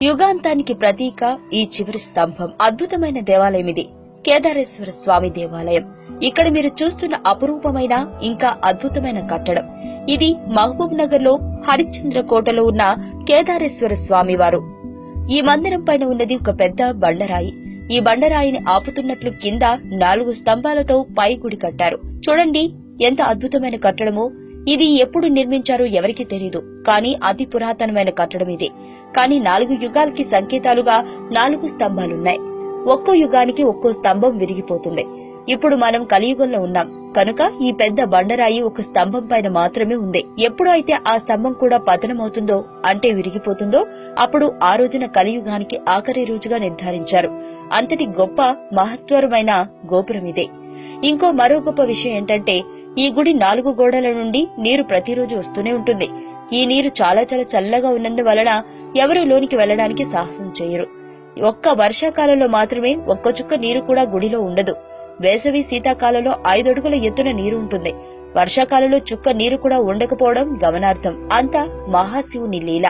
యుగాంతానికి ప్రతీక ఈ చివరి స్తంభం. అద్భుతమైన దేవాలయం ఇది. కేదారేశ్వర స్వామి దేవాలయం. ఇక్కడ మీరు చూస్తున్న అపురూపమైన ఇంకా అద్భుతమైన కట్టడం. ఇది మహబూబ్ నగర్ లో హరిశ్చంద్ర కోటలో ఉన్న కేదారేశ్వర స్వామి వారు. ఈ మందిరం పైన ఉన్నది ఒక పెద్ద బండరాయి. ఈ బండరాయిని ఆపుతున్నట్లు కింద 4 స్తంభాలతో పై గుడి కట్టారు. చూడండి ఎంత అద్భుతమైన కట్టడమో. ఇది ఎప్పుడు నిర్మించారో ఎవరికీ తెలియదు, కానీ అతి పురాతనమైన కట్టడం ఇది. కానీ 4 యుగాలకి సంకేతాలుగా 4 స్తంభాలున్నాయి. ఒక్కో యుగానికి ఒక్కో స్తంభం విరిగిపోతుంది. ఇప్పుడు మనం కలియుగంలో ఉన్నాం కనుక ఈ పెద్ద బండరాయి ఒక స్తంభం పైన మాత్రమే ఉంది. ఎప్పుడు అయితే ఆ స్తంభం కూడా పతనమవుతుందో, అంటే విరిగిపోతుందో, అప్పుడు ఆ రోజున కలియుగానికి ఆఖరి రోజుగా నిర్ధారించారు. అంతటి గొప్ప మహత్వరమైన గోపురం ఇదే. మరో గొప్ప విషయం ఏంటంటే ఈ గుడి 4 గోడల నుండి నీరు ప్రతిరోజు వస్తూనే ఉంటుంది. ఈ నీరు చాలా చాలా చల్లగా ఉన్నందువలన ఎవరూ లోనికి వెళ్లడానికి సాహసం చేయరు. ఒక్క వర్షాకాలంలో మాత్రమే ఒక్క చుక్క నీరు కూడా గుడిలో ఉండదు. వేసవి శీతాకాలంలో 5 అడుగుల ఎత్తున నీరు ఉంటుంది. వర్షాకాలంలో చుక్క నీరు కూడా ఉండకపోవడం గమనార్థం. అంతా మహాశివుని లీల.